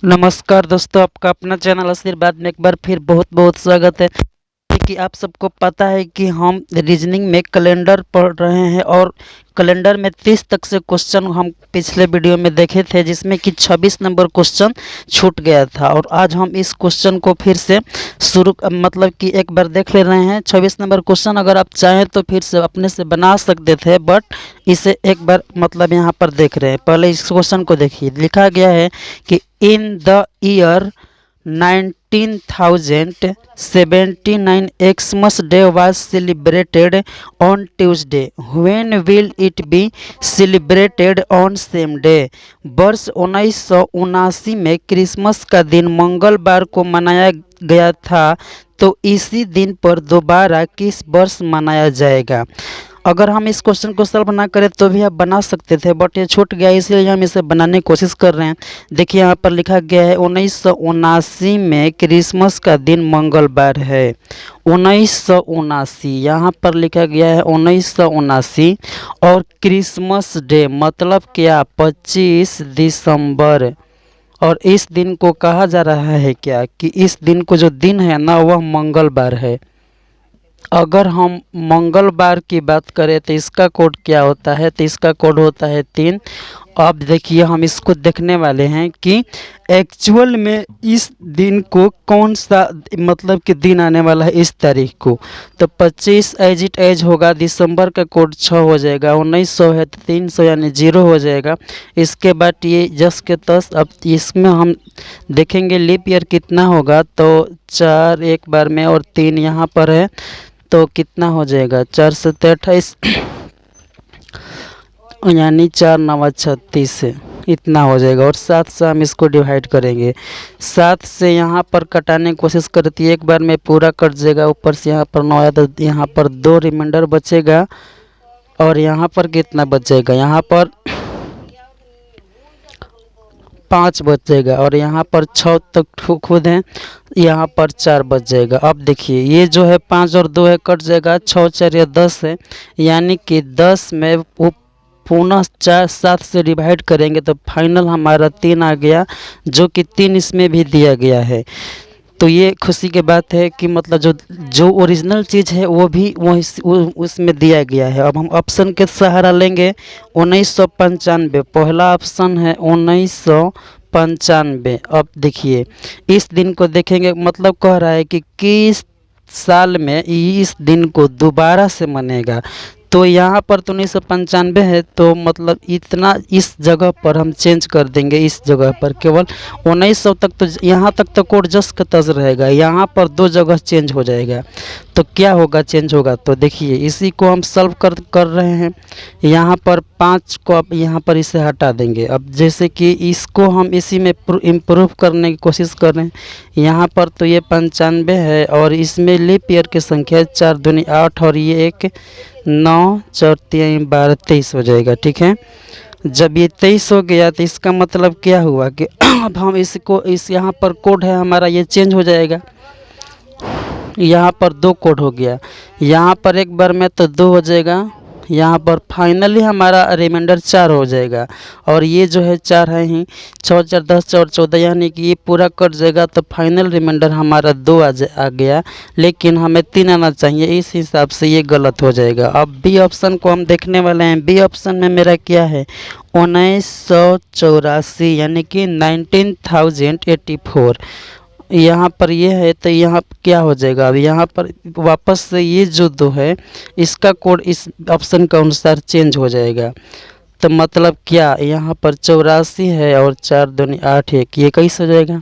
नमस्कार दोस्तों, आपका अपना चैनल आशीर्वाद में एक बार फिर बहुत बहुत स्वागत है। कि आप सबको पता है कि हम रीजनिंग में कैलेंडर पढ़ रहे हैं और कैलेंडर में 30 तक से क्वेश्चन हम पिछले वीडियो में देखे थे, जिसमें कि 26 नंबर क्वेश्चन छूट गया था। और आज हम इस क्वेश्चन को फिर से शुरू मतलब कि एक बार देख ले रहे हैं। 26 नंबर क्वेश्चन अगर आप चाहें तो फिर से अपने से बना सकते थे, बट इसे एक बार मतलब यहाँ पर देख रहे हैं। पहले इस क्वेश्चन को देखिए, लिखा गया है कि in the year 1979 Xmas Day was celebrated on Tuesday. When will it be celebrated on same day? वर्ष 1979 में क्रिसमस का दिन मंगलवार को मनाया गया था, तो इसी दिन पर दोबारा किस वर्ष मनाया जाएगा। अगर हम इस क्वेश्चन को सॉल्व ना करें तो भी आप बना सकते थे, बट ये छूट गया, इसलिए हम इसे बनाने की कोशिश कर रहे हैं। देखिए यहाँ पर लिखा गया है 1979 में क्रिसमस का दिन मंगलवार है। 1979 यहाँ पर लिखा गया है 1979, और क्रिसमस डे मतलब क्या, 25 दिसंबर। और इस दिन को कहा जा रहा है क्या कि इस दिन को जो दिन है ना वह मंगलवार है। अगर हम मंगलवार की बात करें तो इसका कोड क्या होता है, तो इसका कोड होता है 3। अब देखिए हम इसको देखने वाले हैं कि एक्चुअल में इस दिन को कौन सा मतलब कि दिन आने वाला है इस तारीख को। तो 25 एज इट एज होगा, दिसंबर का कोड 6 हो जाएगा, 1900 है तो 300 यानी 0 हो जाएगा। इसके बाद ये 10 के 10। अब इसमें हम देखेंगे लीप ईयर कितना होगा, तो 4 एक बार में और 3 यहाँ पर है, तो कितना हो जाएगा 4 से 28 यानी 4 9 36 इतना हो जाएगा। और 7 से हम इसको डिवाइड करेंगे। 7 से यहाँ पर कटाने की कोशिश करती है, एक बार में पूरा कट जाएगा। ऊपर से यहाँ पर 9 आया तो यहाँ पर 2 रिमाइंडर बचेगा, और यहाँ पर कितना बचेगा, यहाँ पर 5 बच जाएगा, और यहाँ पर 6 तक खुद है, यहाँ पर 4 बच जाएगा। अब देखिए ये जो है 5 और 2 है कट जाएगा, 6 4 या 10 है, यानी कि 10 में वो पुनः 4 7 से डिवाइड करेंगे तो फाइनल हमारा 3 आ गया, जो कि 3 इसमें भी दिया गया है। तो ये खुशी की बात है कि मतलब जो ओरिजिनल चीज़ है वो भी उसमें दिया गया है। अब हम ऑप्शन के सहारा लेंगे। 1995 पहला ऑप्शन है, 1995। अब देखिए इस दिन को देखेंगे, मतलब कह रहा है कि किस साल में इस दिन को दोबारा से मनेगा। तो यहाँ पर तो 1995 है, तो मतलब इतना इस जगह पर हम चेंज कर देंगे, इस जगह पर केवल 1900 तक, तो यहाँ तक तो कोड जस का तस रहेगा, यहाँ पर 2 जगह चेंज हो जाएगा। तो क्या होगा चेंज होगा, तो देखिए इसी को हम सॉल्व कर रहे हैं। यहाँ पर 5 को अब यहाँ पर इसे हटा देंगे। अब जैसे कि इसको हम इसी में इम्प्रूव करने की कोशिश कर रहे हैं। यहाँ पर तो ये 95 है, और इसमें लीप ईयर की संख्या 4 दूनी 8, और ये एक 9 4 3 12 23 हो जाएगा। ठीक है, जब ये 23 हो गया तो इसका मतलब क्या हुआ कि अब हम इसको इस यहाँ पर कोड है हमारा, ये चेंज हो जाएगा। यहाँ पर 2 कोड हो गया, यहाँ पर एक बार में तो 2 हो जाएगा, यहाँ पर फाइनली हमारा रिमाइंडर 4 हो जाएगा। और ये जो है 4 है ही, 6 4 10 4 14, यानी कि ये पूरा कट जाएगा, तो फाइनल रिमाइंडर हमारा 2 आ गया, लेकिन हमें 3 आना चाहिए, इस हिसाब से ये गलत हो जाएगा। अब बी ऑप्शन को हम देखने वाले हैं। बी ऑप्शन में मेरा क्या है, 1984 यानी कि 1984 यहाँ पर ये है, तो यहाँ क्या हो जाएगा, अब यहाँ पर वापस से ये जो 2 है इसका कोड इस ऑप्शन के अनुसार चेंज हो जाएगा। तो मतलब क्या, यहाँ पर 84 है और 4 दूनी 8 है, ये कैसे हो जाएगा।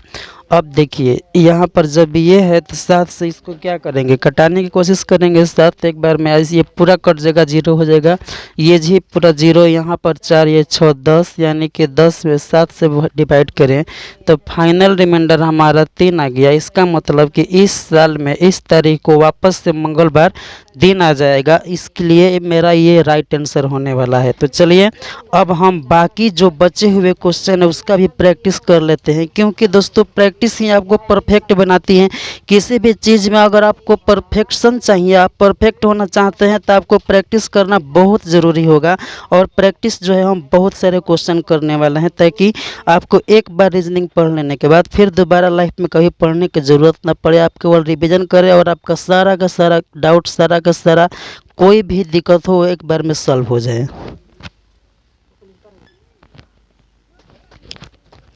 अब देखिए यहाँ पर जब ये है तो 7 से इसको क्या करेंगे, कटाने की कोशिश करेंगे। 7 एक बार में ऐसे ये पूरा कट जाएगा, 0 हो जाएगा, ये जी पूरा 0, यहाँ पर 4 ये 6 10, यानी कि 10 में 7 से डिवाइड करें तो फाइनल रिमाइंडर हमारा 3 आ गया। इसका मतलब कि इस साल में इस तारीख को वापस से मंगलवार दिन आ जाएगा, इसके लिए मेरा ये राइट आंसर होने वाला है। तो चलिए अब हम बाकी जो बचे हुए क्वेश्चन है उसका भी प्रैक्टिस कर लेते हैं, क्योंकि दोस्तों प्रैक्टिस ही आपको परफेक्ट बनाती है। किसी भी चीज़ में अगर आपको परफेक्शन चाहिए, आप परफेक्ट होना चाहते हैं, तो आपको प्रैक्टिस करना बहुत ज़रूरी होगा। और प्रैक्टिस जो है हम बहुत सारे क्वेश्चन करने वाले हैं, ताकि आपको एक बार रीजनिंग पढ़ लेने के बाद फिर दोबारा लाइफ में कभी पढ़ने की ज़रूरत ना पड़े। आप केवल रिवीजन करें और आपका सारा का सारा डाउट, सारा का सारा कोई भी दिक्कत हो, एक बार में सॉल्व हो जाए।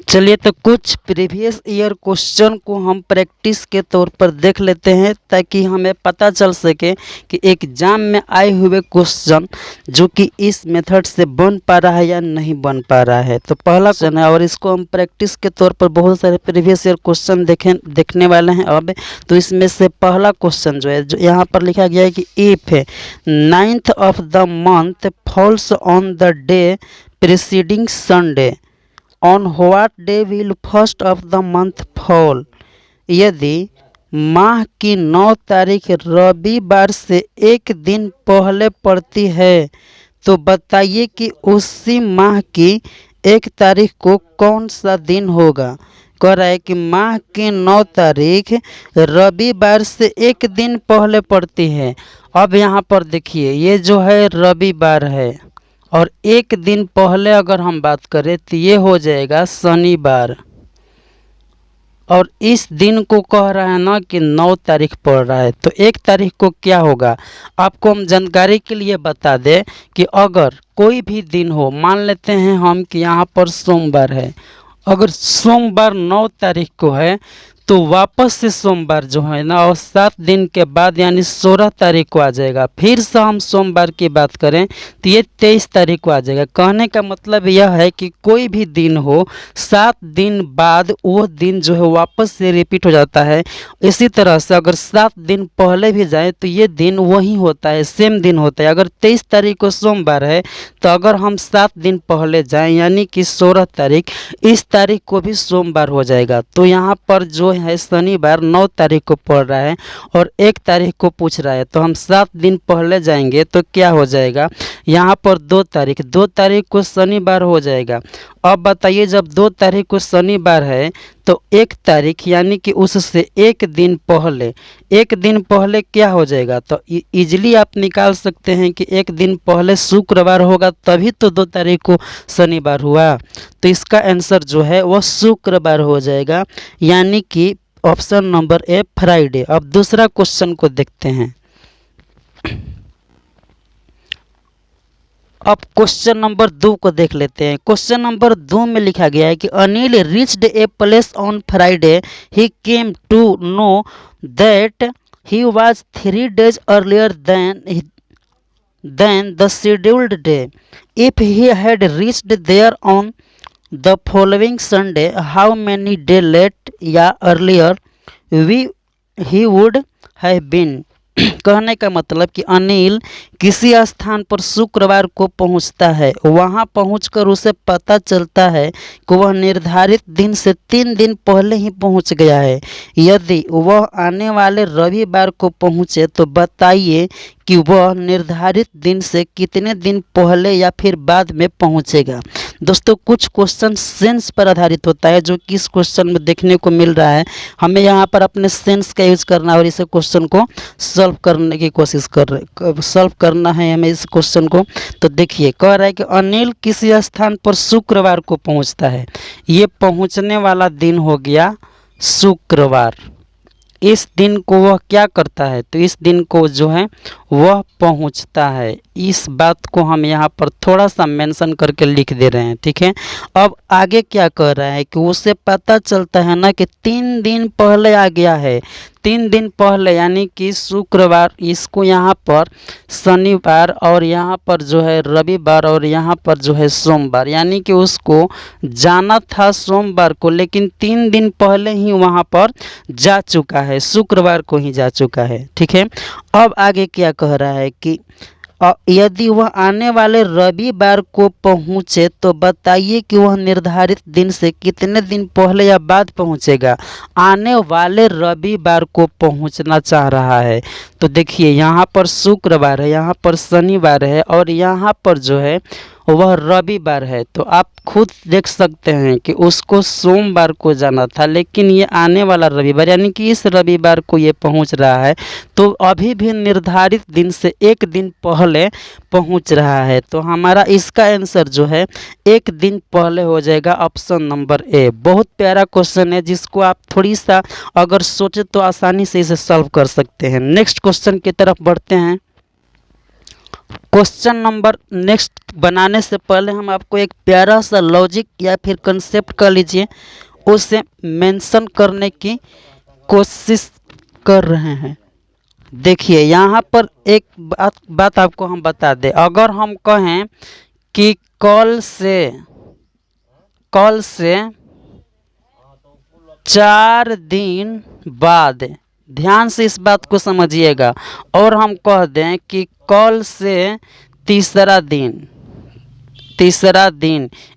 चलिए, तो कुछ प्रीवियस ईयर क्वेश्चन को हम प्रैक्टिस के तौर पर देख लेते हैं, ताकि हमें पता चल सके कि एग्ज़ाम में आए हुए क्वेश्चन जो कि इस मेथड से बन पा रहा है या नहीं बन पा रहा है। तो पहला क्वेश्चन है, और इसको हम प्रैक्टिस के तौर पर बहुत सारे प्रीवियस ईयर क्वेश्चन देखने वाले हैं अब। तो इसमें से पहला क्वेश्चन जो है, जो यहाँ पर लिखा गया है कि if 9th of the month falls on the day preceding Sunday, on what day will first of the month fall. यदि माह की 9 तारीख रविवार से एक दिन पहले पड़ती है, तो बताइए कि उसी माह की 1 तारीख को कौन सा दिन होगा। कह रहा है कि माह की 9 तारीख रविवार से एक दिन पहले पड़ती है। अब यहाँ पर देखिए, ये जो है रविवार है, और एक दिन पहले अगर हम बात करें तो ये हो जाएगा शनिवार। और इस दिन को कह रहा है ना कि 9 तारीख पड़ रहा है, तो 1 तारीख को क्या होगा। आपको हम जानकारी के लिए बता दें कि अगर कोई भी दिन हो, मान लेते हैं हम कि यहाँ पर सोमवार है, अगर सोमवार 9 तारीख को है, तो वापस से सोमवार जो है ना, और 7 दिन के बाद यानी 16 तारीख को आ जाएगा। फिर से हम सोमवार की बात करें तो ये 23 तारीख को आ जाएगा। कहने का मतलब यह है कि कोई भी दिन हो, 7 दिन बाद वो दिन जो है वापस से रिपीट हो जाता है। इसी तरह से अगर 7 दिन पहले भी जाए तो ये दिन वही होता है, सेम दिन होता है। अगर 23 तारीख को सोमवार है, तो अगर हम 7 दिन पहले जाएं यानी कि 16 तारीख, इस तारीख को भी सोमवार हो जाएगा। तो यहाँ पर जो है शनिवार 9 तारीख को पड़ रहा है और 1 तारीख को पूछ रहा है, तो हम 7 दिन पहले जाएंगे तो क्या हो जाएगा, यहाँ पर 2 तारीख को शनिवार हो जाएगा। अब बताइए, जब 2 तारीख को शनिवार है तो 1 तारीख यानी कि उससे एक दिन पहले क्या हो जाएगा। तो इजीली आप निकाल सकते हैं कि एक दिन पहले शुक्रवार होगा, तभी तो 2 तारीख को शनिवार हुआ। तो इसका आंसर जो है वह शुक्रवार हो जाएगा, यानी कि ऑप्शन नंबर ए फ्राइडे। अब दूसरा क्वेश्चन को देखते हैं। अब क्वेश्चन नंबर 2 को देख लेते हैं। क्वेश्चन नंबर 2 में लिखा गया है कि Anil reached a place on Friday, he came to know that he was 3 days earlier than the scheduled day. If he had reached there on the following Sunday, how many days late या earlier he would have been. कहने का मतलब कि अनिल किसी स्थान पर शुक्रवार को पहुंचता है, वहां पहुंचकर उसे पता चलता है कि वह निर्धारित दिन से 3 दिन पहले ही पहुंच गया है। यदि वह आने वाले रविवार को पहुंचे, तो बताइए कि वह निर्धारित दिन से कितने दिन पहले या फिर बाद में पहुंचेगा। दोस्तों, कुछ क्वेश्चन सेंस पर आधारित होता है, जो कि इस क्वेश्चन में देखने को मिल रहा है। हमें यहाँ पर अपने सेंस का यूज करना और इस क्वेश्चन को सॉल्व करने की कोशिश सॉल्व करना है हमें इस क्वेश्चन को। तो देखिए, कह रहा है कि अनिल किसी स्थान पर शुक्रवार को पहुँचता है, ये पहुँचने वाला दिन हो गया शुक्रवार। इस दिन को वह क्या करता है, तो इस दिन को जो है वह पहुंचता है। इस बात को हम यहाँ पर थोड़ा सा मेंशन करके लिख दे रहे हैं, ठीक है। अब आगे क्या कह रहा है कि उसे पता चलता है ना कि 3 दिन पहले आ गया है। 3 दिन पहले यानी कि शुक्रवार, इसको यहाँ पर शनिवार, और यहाँ पर जो है रविवार, और यहाँ पर जो है सोमवार, यानी कि उसको जाना था सोमवार को, लेकिन 3 दिन पहले ही वहाँ पर जा चुका है, शुक्रवार को ही जा चुका है, ठीक है। अब आगे क्या कह रहा है कि यदि वह आने वाले रविवार को पहुँचे, तो बताइए कि वह निर्धारित दिन से कितने दिन पहले या बाद पहुँचेगा। आने वाले रविवार को पहुँचना चाह रहा है। तो देखिए, यहाँ पर शुक्रवार है, यहाँ पर शनिवार है, और यहाँ पर जो है वह रविवार है। तो आप खुद देख सकते हैं कि उसको सोमवार को जाना था, लेकिन ये आने वाला रविवार यानी कि इस रविवार को ये पहुंच रहा है। तो अभी भी निर्धारित दिन से एक दिन पहले पहुंच रहा है। तो हमारा इसका आंसर जो है एक दिन पहले हो जाएगा, ऑप्शन नंबर ए। बहुत प्यारा क्वेश्चन है, जिसको आप थोड़ी सा अगर सोचे तो आसानी से इसे सॉल्व कर सकते हैं। नेक्स्ट क्वेश्चन की तरफ बढ़ते हैं। क्वेश्चन नंबर नेक्स्ट बनाने से पहले हम आपको एक प्यारा सा लॉजिक या फिर कंसेप्ट कर लीजिए, उसे मेंशन करने की कोशिश कर रहे हैं। देखिए यहाँ पर एक बात आपको हम बता दें। अगर हम कहें कि कल से 4 दिन बाद, ध्यान से इस बात को समझिएगा, और हम कह दें कि कल से तीसरा दिन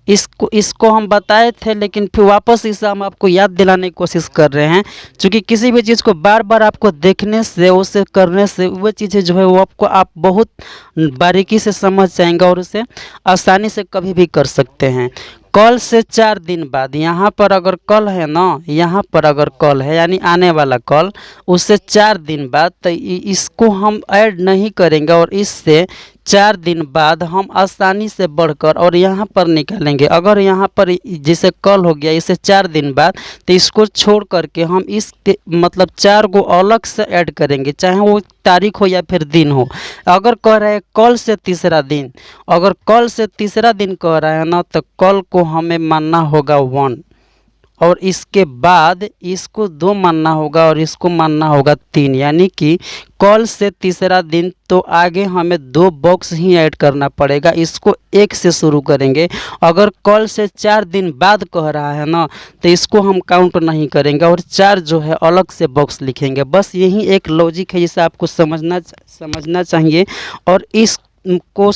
इसको हम बताए थे, लेकिन फिर वापस इसे हम आपको याद दिलाने की कोशिश कर रहे हैं। क्योंकि किसी भी चीज़ को बार बार आपको देखने से, उसे करने से वो चीज़ें जो है वो आपको आप बहुत बारीकी से समझ जाएंगे और उसे आसानी से कभी भी कर सकते हैं। कल से 4 दिन बाद, यहाँ पर अगर कल है ना, यहाँ पर अगर कल है यानी आने वाला कल, उससे 4 दिन बाद, तो इसको हम ऐड नहीं करेंगे और इससे 4 दिन बाद हम आसानी से बढ़कर और यहाँ पर निकालेंगे। अगर यहाँ पर जैसे कल हो गया, इसे 4 दिन बाद, तो इसको छोड़ करके हम इस मतलब 4 को अलग से ऐड करेंगे, चाहे वो तारीख हो या फिर दिन हो। अगर कह रहे हैं कल से तीसरा दिन, अगर कल से तीसरा दिन कह रहा है ना, तो कल को हमें मानना होगा 1, और इसके बाद इसको 2 मानना होगा और इसको मानना होगा 3, यानी कि कल से तीसरा दिन। तो आगे हमें 2 बॉक्स ही ऐड करना पड़ेगा, इसको 1 से शुरू करेंगे। अगर कल से 4 दिन बाद कह रहा है ना, तो इसको हम काउंट नहीं करेंगे और 4 जो है अलग से बॉक्स लिखेंगे। बस यही एक लॉजिक है जिसे आपको समझना चाहिए। और इस को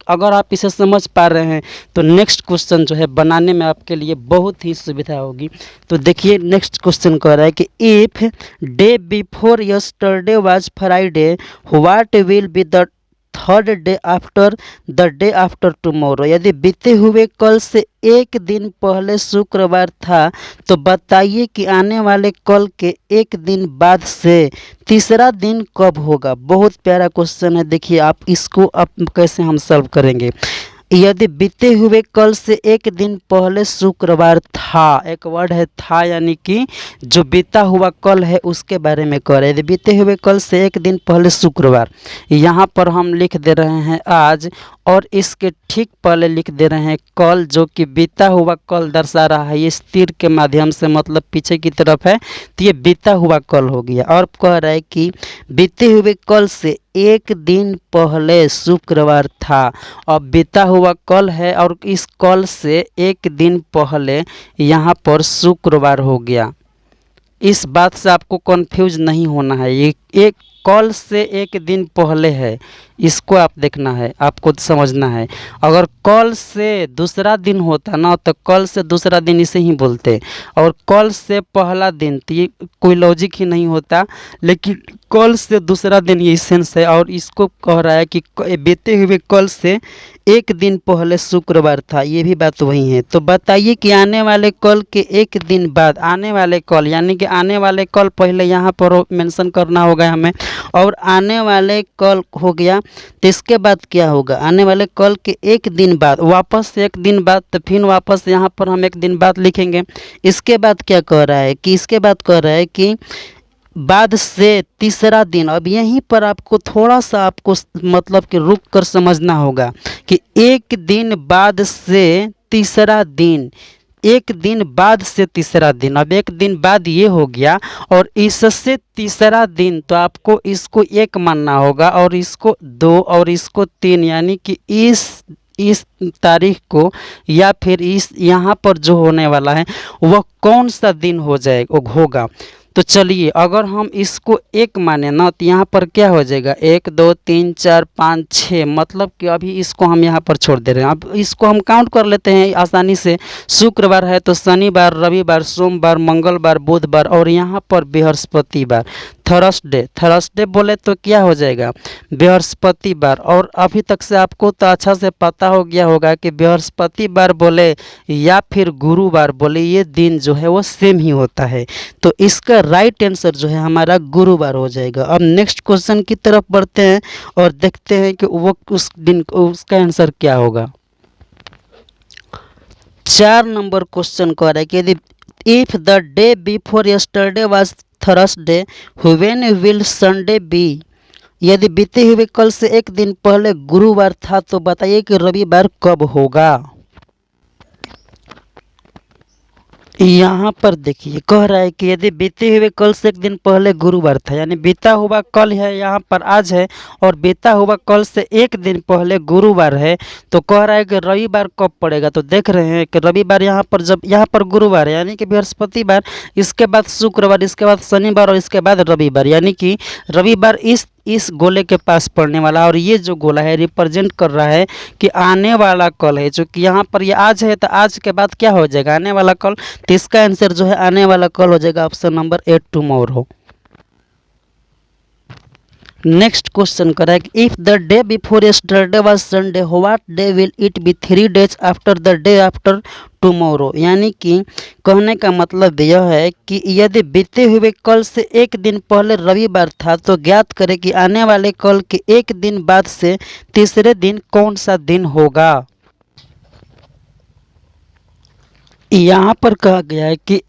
अगर आप इसे समझ पा रहे हैं तो नेक्स्ट क्वेश्चन जो है बनाने में आपके लिए बहुत ही सुविधा होगी। तो देखिए नेक्स्ट क्वेश्चन कह रहा है कि if day before yesterday was Friday, what will be the third day after the day after tomorrow. यदि बीते हुए कल से एक दिन पहले शुक्रवार था, तो बताइए कि आने वाले कल के एक दिन बाद से तीसरा दिन कब होगा। बहुत प्यारा क्वेश्चन है। देखिए आप इसको अब कैसे हम सॉल्व करेंगे। यदि बीते हुए कल से एक दिन पहले शुक्रवार था, एक वर्ड है था, यानी कि जो बीता हुआ कल है उसके बारे में कह रहे हैं। यदि बीते हुए कल से एक दिन पहले शुक्रवार, यहाँ पर हम लिख दे रहे हैं आज, और इसके ठीक पहले लिख दे रहे हैं कल, जो कि बीता हुआ कल दर्शा रहा है। ये तीर के माध्यम से मतलब पीछे की तरफ है, तो ये बीता हुआ कल हो गया। और कह रहा है कि बीते हुए कल से एक दिन पहले शुक्रवार था। अब बीता हुआ कल है और इस कल से एक दिन पहले यहाँ पर शुक्रवार हो गया। इस बात से आपको कंफ्यूज नहीं होना है। ये एक कल से एक दिन पहले है, इसको आप देखना है, आपको समझना है। अगर कल से दूसरा दिन होता ना, तो कल से दूसरा दिन इसे ही बोलते, और कल से पहला दिन, तो ये कोई लॉजिक ही नहीं होता। लेकिन कल से दूसरा दिन ये सेंस है, और इसको कह रहा है कि बीते हुए कल से एक दिन पहले शुक्रवार था, ये भी बात वही है। तो बताइए कि आने वाले कल के एक दिन बाद, आने वाले कल यानी कि आने वाले कल पहले यहाँ पर मेंशन करना होगा हमें, और आने वाले कल हो गया, तो इसके बाद क्या होगा। आने वाले कल के एक दिन बाद, वापस से एक दिन बाद, तो फिर वापस यहाँ पर हम एक दिन बाद लिखेंगे। इसके बाद क्या कह रहा है कि इसके बाद कह रहा है कि बाद से तीसरा दिन। अब यहीं पर आपको थोड़ा सा आपको मतलब कि रुक कर समझना होगा कि एक दिन बाद से तीसरा दिन, एक दिन बाद से तीसरा दिन। अब एक दिन बाद ये हो गया, और इससे तीसरा दिन, तो आपको इसको 1 मानना होगा और इसको 2 और इसको 3, यानी कि इस तारीख को या फिर इस यहाँ पर जो होने वाला है वह कौन सा दिन हो जाएगा होगा। तो चलिए अगर हम इसको 1 माने ना, तो यहाँ पर क्या हो जाएगा 1 2 3 4 5 6, मतलब कि अभी इसको हम यहाँ पर छोड़ दे रहे हैं। अब इसको हम काउंट कर लेते हैं आसानी से। शुक्रवार है तो शनिवार, रविवार, सोमवार, मंगलवार, बुधवार, और यहाँ पर बृहस्पतिवार। थर्सडे, थर्सडे बोले तो क्या हो जाएगा बृहस्पतिवार। और अभी तक से आपको तो अच्छा से पता हो गया होगा कि बृहस्पतिवार बोले या फिर गुरुवार बोले ये दिन जो है वो सेम ही होता है। तो इसका राइट आंसर जो है हमारा गुरुवार हो जाएगा। अब नेक्स्ट क्वेश्चन की तरफ बढ़ते हैं और देखते हैं कि वो उस दिन उसका आंसर क्या होगा। 4 नंबर क्वेश्चन कह रहा है कि यदि if the day before yesterday was Thursday when will Sunday be, यदि बीते हुए कल से एक दिन पहले गुरुवार था तो बताइए कि रविवार कब होगा। यहाँ पर देखिए कह रहा है कि यदि बीते हुए कल से एक दिन पहले गुरुवार था, यानी बीता हुआ कल है यहाँ पर आज है और बीता हुआ कल से एक दिन पहले गुरुवार है, तो कह रहा है कि रविवार कब पड़ेगा। तो देख रहे हैं कि रविवार यहाँ पर जब यहाँ पर गुरुवार है यानी कि बृहस्पतिवार, इसके बाद शुक्रवार, इसके बाद शनिवार और इसके बाद रविवार, यानी कि रविवार इस गोले के पास पड़ने वाला। और ये जो गोला है रिप्रेजेंट कर रहा है कि आने वाला कल है, जो कि यहाँ पर ये आज है तो आज के बाद क्या हो जाएगा आने वाला कल। तो इसका आंसर जो है आने वाला कल हो जाएगा option number 8 tomorrow. Next question कर रहा है कि if the day before yesterday was Sunday what day will it be 3 days after the day after tomorrow, यानी कि कहने का मतलब यह है कि यदि बीते हुए कल से एक दिन पहले रविवार था तो ज्ञात करें कि आने वाले कल के एक दिन बाद से तीसरे दिन कौन सा दिन होगा। यहाँ पर कहा गया है कि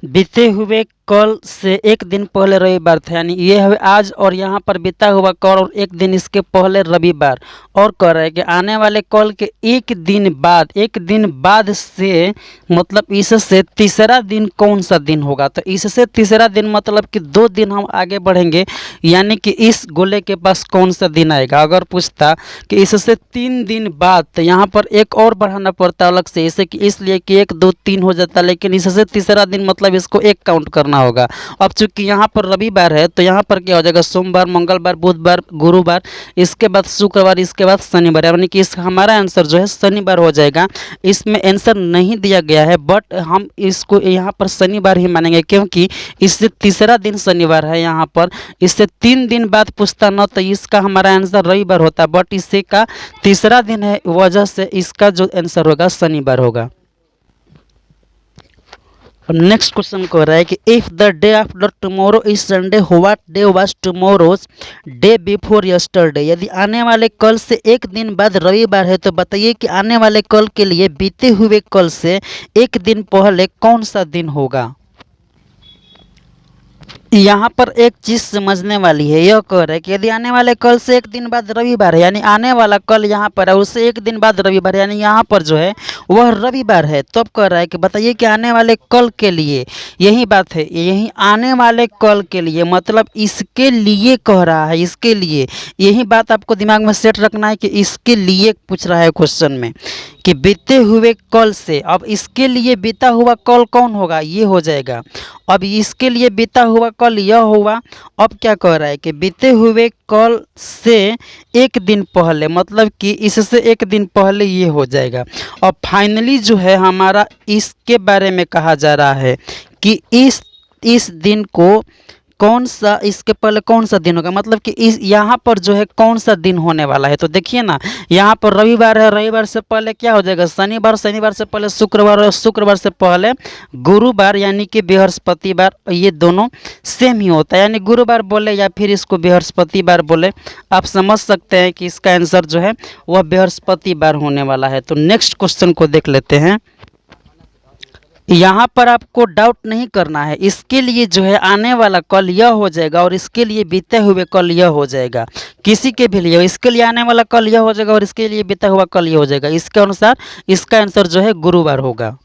बीते हुए कल से एक दिन पहले रविवार था, यानी ये है आज, और यहाँ पर बीता हुआ कल और एक दिन इसके पहले रविवार, और कह रहा है कि आने वाले कल के एक दिन बाद से मतलब इससे तीसरा दिन कौन सा दिन होगा। तो इससे तीसरा दिन मतलब कि 2 दिन हम आगे बढ़ेंगे, यानी कि इस गोले के पास कौन सा दिन आएगा। अगर पूछता कि इससे 3 दिन बाद, तो यहाँ पर एक और बढ़ाना पड़ता अलग से, इसे कि इसलिए कि 1 2 3 हो जाता, लेकिन इससे तीसरा दिन मतलब इसको एक काउंट करना होगा। अब चूंकि यहाँ पर रविवार है तो यहाँ पर क्या हो जाएगा सोमवार, मंगलवार, बुधवार, गुरुवार, इसके बाद शुक्रवार, इसके बाद शनिवार, यानी कि इस हमारा आंसर जो है शनिवार हो जाएगा। इसमें आंसर नहीं दिया गया है बट हम इसको यहाँ पर शनिवार ही मानेंगे, क्योंकि इससे तीसरा दिन शनिवार है। यहाँ पर इससे 3 दिन बाद पूछता न तो इसका हमारा आंसर रविवार होता, बट इससे का तीसरा दिन है, वजह से इसका जो आंसर होगा शनिवार होगा। नेक्स्ट क्वेश्चन कह रहा है कि if the day after tomorrow is Sunday what day was tomorrow's day before yesterday, यदि आने वाले कल से एक दिन बाद रविवार है तो बताइए कि आने वाले कल के लिए बीते हुए कल से एक दिन पहले कौन सा दिन होगा। यहाँ पर एक चीज समझने वाली है, यह कह रहा है कि यदि आने वाले कल से एक दिन बाद रविवार है, यानी आने वाला कल यहाँ पर है, उससे एक दिन बाद रविवार, यानी यहाँ पर जो है वह रविवार है। तो अब कह रहा है कि बताइए कि आने वाले कल के लिए, यही बात है, यही आने वाले कल के लिए मतलब इसके लिए कह रहा है, इसके लिए, यही बात आपको दिमाग में सेट रखना है कि इसके लिए पूछ रहा है क्वेश्चन में कि बीते हुए कल से। अब इसके लिए बीता हुआ कल कौन होगा, ये हो जाएगा। अब इसके लिए बीता हुआ कल यह हुआ। अब क्या कह रहा है कि बीते हुए कल से एक दिन पहले, मतलब कि इससे एक दिन पहले ये हो जाएगा। अब फाइनली जो है हमारा इसके बारे में कहा जा रहा है कि इस दिन को कौन सा, इसके पहले कौन सा दिन होगा, मतलब कि इस यहाँ पर जो है कौन सा दिन होने वाला है। तो देखिए ना, यहाँ पर रविवार है, रविवार से पहले क्या हो जाएगा शनिवार, शनिवार से पहले शुक्रवार और शुक्रवार से पहले गुरुवार, यानी कि बृहस्पतिवार। ये दोनों सेम ही होता है, यानी गुरुवार बोले या फिर इसको बृहस्पतिवार बोले, आप समझ सकते हैं कि इसका आंसर जो है वह बृहस्पतिवार होने वाला है। तो नेक्स्ट क्वेश्चन को देख लेते हैं। यहाँ पर आपको डाउट नहीं करना है, इसके लिए जो है आने वाला कल यह हो जाएगा और इसके लिए बीते हुए कल यह हो जाएगा। किसी के भी लिए इसके लिए आने वाला कल यह हो जाएगा और इसके लिए बीता हुआ कल यह हो जाएगा। इसके अनुसार इसका आंसर जो है गुरुवार होगा।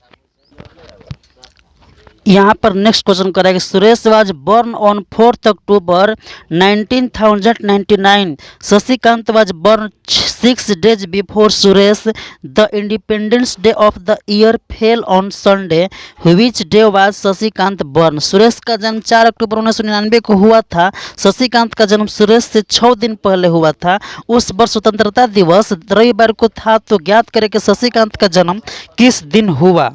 यहाँ पर नेक्स्ट क्वेश्चन करेंगे, Suresh was born on 4 October 1999, Shashikant was born 6 days before Suresh, the independence day of the year fell on Sunday, which day was Shashikant born. Suresh का जन्म 4 अक्टूबर 1999 को हुआ था, शशिकांत का जन्म सुरेश से 6 दिन पहले हुआ था। उस वर्ष स्वतंत्रता दिवस रविवार को था, तो ज्ञात करें कि शशिकांत का जन्म किस दिन हुआ।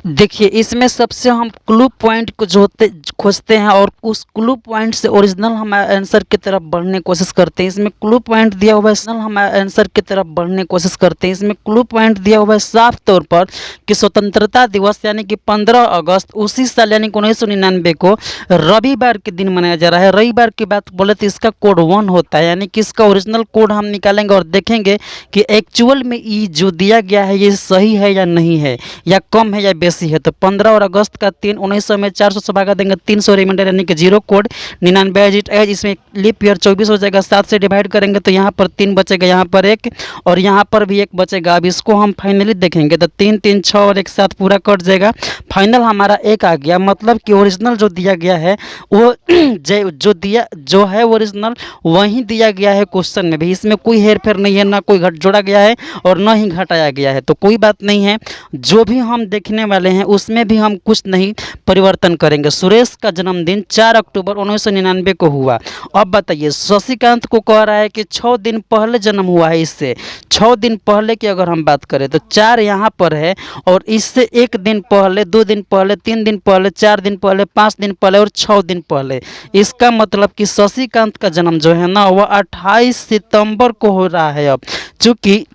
देखिए इसमें सबसे हम क्लू पॉइंट को जो होते खोजते हैं और उस क्लू पॉइंट से ओरिजिनल हम आंसर की तरफ बढ़ने की कोशिश करते हैं। इसमें क्लू पॉइंट दिया हुआ है, हम आंसर की तरफ बढ़ने की कोशिश करते हैं। इसमें क्लू पॉइंट दिया हुआ है साफ तौर पर कि स्वतंत्रता दिवस यानी कि 15 अगस्त उसी साल यानी कि 1999 को रविवार के दिन मनाया जा रहा है। रविवार की बात बोले तो इसका कोड 1 होता है, यानी कि इसका ओरिजिनल कोड हम निकालेंगे और देखेंगे कि एक्चुअल में ये जो दिया गया है ये सही है या नहीं है, या कम है या बेसी है। तो 15 और अगस्त का 3 1900 में 400 से भागा देंगे 300 रिमाइंडर यानी कि 0 कोड 99 एज एज, इसमें लीप ईयर 24 हो जाएगा। 7 से डिवाइड करेंगे तो यहाँ पर 3 बचेगा, यहाँ पर 1 और यहाँ पर भी 1 बचेगा। अब इसको हम फाइनली देखेंगे तो 3 3 6 और 1 7 पूरा कट जाएगा। फाइनल हमारा 1 आ गया, मतलब कि ओरिजिनल जो दिया गया है वो जो है ओरिजिनल वही दिया गया है क्वेश्चन में भी। इसमें कोई हेर फेर नहीं है, ना कोई घट जोड़ा गया है और ना ही घटाया गया है। तो कोई बात नहीं है, जो भी हम देखने वाले हैं उसमें भी हम कुछ नहीं परिवर्तन करेंगे। सुरेश का जन्मदिन 4 अक्टूबर 1999 को हुआ। अब बताइए शशिकांत को कह रहा है कि 6 दिन पहले जन्म हुआ है। इससे 6 दिन पहले की अगर हम बात करें तो 4 यहाँ पर है और इससे 1 दिन पहले, 2 दिन पहले, 3 दिन पहले, 4 दिन पहले, 5 दिन पहले और 6 दिन पहले। इसका मतलब कि शशिकांत का जन्म जो है ना वह 28 सितंबर को हो रहा है। अब चूँकि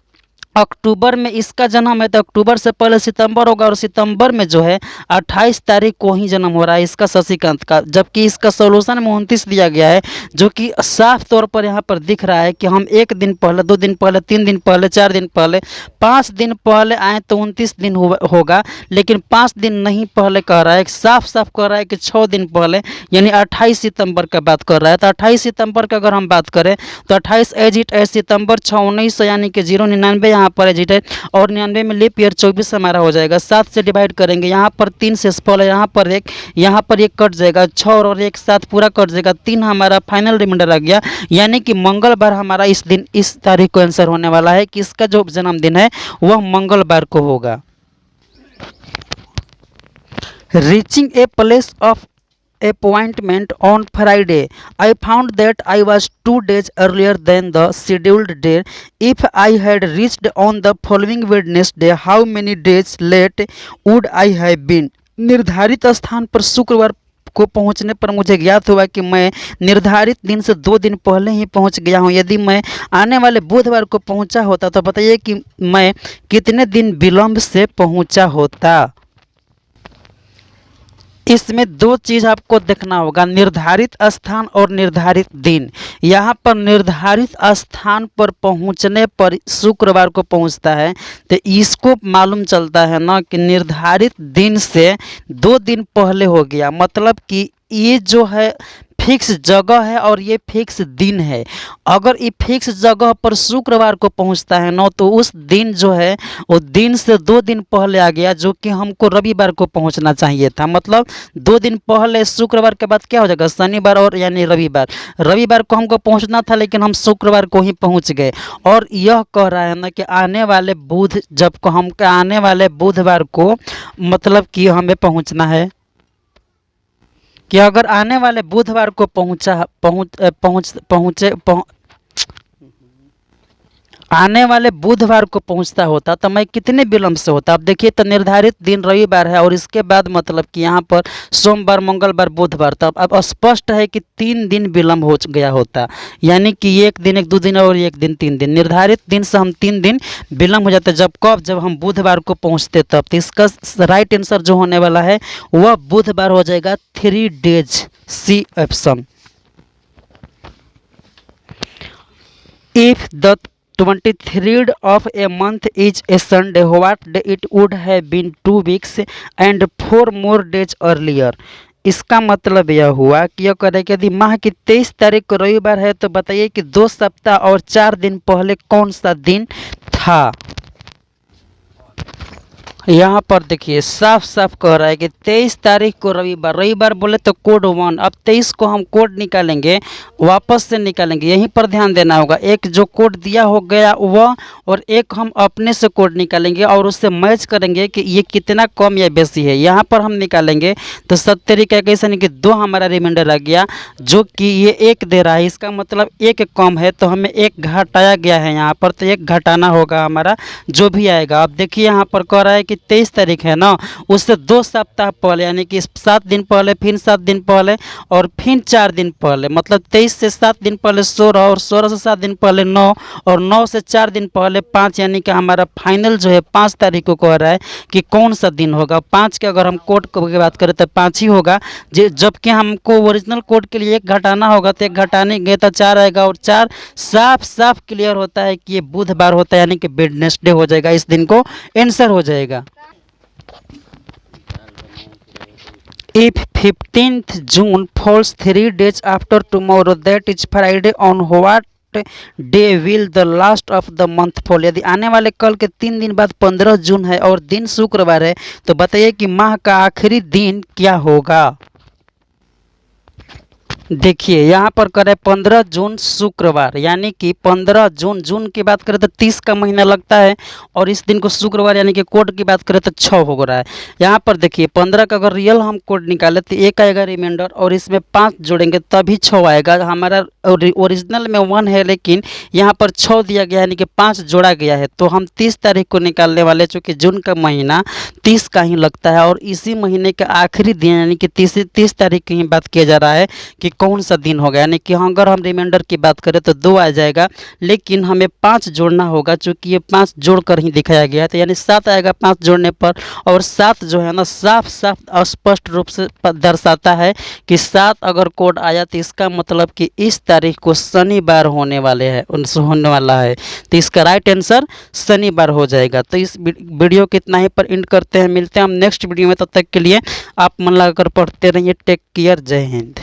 अक्टूबर में इसका जन्म है तो अक्टूबर से पहले सितंबर होगा और सितंबर में जो है 28 तारीख को ही जन्म हो रहा है इसका शशिकांत का। जबकि इसका सोल्यूशन में 29 दिया गया है, जो कि साफ तौर पर यहाँ पर दिख रहा है कि हम 1 दिन पहले, 2 दिन पहले, 3 दिन पहले, 4 दिन पहले, 5 दिन पहले आए तो 29 दिन होगा, लेकिन 5 दिन नहीं पहले कह रहा है, साफ साफ कह रहा है कि 6 दिन पहले यानी 28 सितंबर का बात कर रहा है। तो 28 सितंबर का अगर हम बात करें तो 28 एज इट एज सितंबर 6 1900 यानी कि 099 यहाँ पर एज इट एज और 99 में लीप ईयर 24 हमारा हो जाएगा। 7 से डिवाइड करेंगे, यहाँ पर 3 से पहले, यहाँ पर 1, यहाँ पर 1 कट जाएगा, 6 और 1 7 पूरा कट जाएगा, 3 हमारा फाइनल रिमाइंडर आ गया। यानी कि मंगलवार हमारा इस दिन, इस तारीख को आंसर होने वाला है कि इसका जो जन्मदिन है वह मंगलवार को होगा। Reaching a place of appointment on Friday. I found that I was 2 days earlier than the scheduled day. If I had reached on the following Wednesday, how many days late would I have been? निर्धारित स्थान पर शुक्रवार को पहुंचने पर मुझे ज्ञात हुआ कि मैं निर्धारित दिन से 2 दिन पहले ही पहुंच गया हूं। यदि मैं आने वाले बुधवार को पहुंचा होता तो बताइए कि मैं कितने दिन विलंब से पहुंचा होता। इसमें 2 चीज़ आपको देखना होगा, निर्धारित स्थान और निर्धारित दिन। यहाँ पर निर्धारित स्थान पर पहुँचने पर शुक्रवार को पहुँचता है तो इसको मालूम चलता है ना कि निर्धारित दिन से 2 दिन पहले हो गया, मतलब कि ये जो है फिक्स जगह है और ये फिक्स दिन है। अगर ये फिक्स जगह पर शुक्रवार को पहुंचता है ना तो उस दिन जो है वो दिन से 2 दिन पहले आ गया, जो कि हमको रविवार को पहुंचना चाहिए था। मतलब 2 दिन पहले शुक्रवार के बाद क्या हो जाएगा, शनिवार और यानी रविवार। रविवार को हमको पहुंचना था लेकिन हम शुक्रवार को ही पहुंच गए। और यह कह रहा है ना कि आने वाले बुध, जब को हम आने वाले बुधवार को मतलब कि हमें पहुंचना है कि अगर आने वाले बुधवार को आने वाले बुधवार को पहुंचता होता तो मैं कितने विलंब से होता। अब देखिए तो निर्धारित दिन रविवार है और इसके बाद मतलब कि यहाँ पर सोमवार, मंगलवार, बुधवार, तब अब स्पष्ट है कि 3 दिन विलंब हो गया होता। यानी कि 1 दिन 1 2 दिन और 1 दिन 3 दिन, निर्धारित दिन से हम 3 दिन विलंब हो जाते। जब हम बुधवार को पहुँचते तब। तो इसका राइट आंसर जो होने वाला है वह बुधवार हो जाएगा, 3 days, C option. If the 23rd of a month is a Sunday, what day it would have been 2 weeks and 4 more days earlier. इसका मतलब यह हुआ कि यह कह कि यदि माह की 23 तारीख को रविवार है तो बताइए कि 2 सप्ताह और 4 दिन पहले कौन सा दिन था। यहाँ पर देखिए साफ साफ कह रहा है कि 23 तारीख को रविवार, रविवार बोले तो कोड 1। अब 23 को हम कोड निकालेंगे, वापस से निकालेंगे, यहीं पर ध्यान देना होगा। एक जो कोड दिया हो गया वह और एक हम अपने से कोड निकालेंगे और उससे मैच करेंगे कि ये कितना कम या बेसी है। यहाँ पर हम निकालेंगे तो 70 का कैसे नहीं कि 2 हमारा रिमाइंडर आ गया, जो कि ये 1 दे रहा है। इसका मतलब 1 कम है तो हमें 1 घटाया गया है यहाँ पर, तो 1 घटाना होगा हमारा जो भी आएगा। अब देखिए यहाँ पर कह रहा है कि कि 23 तारीख है ना, उससे 2 सप्ताह पहले यानी कि 7 दिन पहले, फिर 7 दिन पहले और फिर 4 दिन पहले, मतलब 23 से 7 दिन पहले 16 और 16 से 7 दिन पहले 9 और 9 से 4 दिन पहले 5, यानी कि हमारा फाइनल जो है 5 तारीख को कह रहा है कि कौन सा दिन होगा। 5 के अगर हम कोड की बात करें तो 5 ही होगा, जबकि हमको ओरिजिनल कोड के लिए 1 घटाना होगा, तो 1 घटाने गए तो 4 आएगा और 4 साफ साफ क्लियर होता है कि ये बुधवार होता है, यानी कि वेडनेसडे हो जाएगा। इस दिन को आंसर हो जाएगा। If 15th June falls 3 days after tomorrow, that is Friday, on what day will the last of the month fall? यदि आने वाले कल के 3 दिन बाद 15 जून है और दिन शुक्रवार है, तो बताइए कि माह का आखिरी दिन क्या होगा। देखिए यहाँ पर करें 15 जून शुक्रवार, यानी कि 15 जून, जून की बात करें तो 30 का महीना लगता है और इस दिन को शुक्रवार यानी कि कोड की बात करें तो 6 हो रहा है। यहाँ पर देखिए 15 का अगर रियल हम कोड निकाले तो 1 आएगा रिमाइंडर और इसमें 5 जोड़ेंगे तभी 6 आएगा। हमारा ओरिजिनल में 1 है, लेकिन यहाँ पर 6 दिया गया यानी कि 5 जोड़ा गया है, तो हम 30 तारीख को निकालने वाले, चूँकि जून का महीना 30 का ही लगता है और इसी महीने का आखिरी दिन यानी कि 30 तारीख की ही बात किया जा रहा है कि कौन सा दिन होगा। यानी कि अगर हम रिमाइंडर की बात करें तो 2 आ जाएगा, लेकिन हमें 5 जोड़ना होगा, चूँकि ये 5 जोड़ कर ही दिखाया गया है, तो यानी 7 आएगा 5 जोड़ने पर। और 7 जो है ना साफ साफ स्पष्ट रूप से दर्शाता है कि 7 अगर कोड आया तो इसका मतलब कि इस तारीख को शनिवार होने वाला है, तो इसका राइट आंसर शनिवार हो जाएगा। तो इस वीडियो को इतना ही पर एंड करते हैं, मिलते हैं हम नेक्स्ट वीडियो में। तब तक के लिए आप मन लगाकर पढ़ते रहिए। टेक केयर, जय हिंद।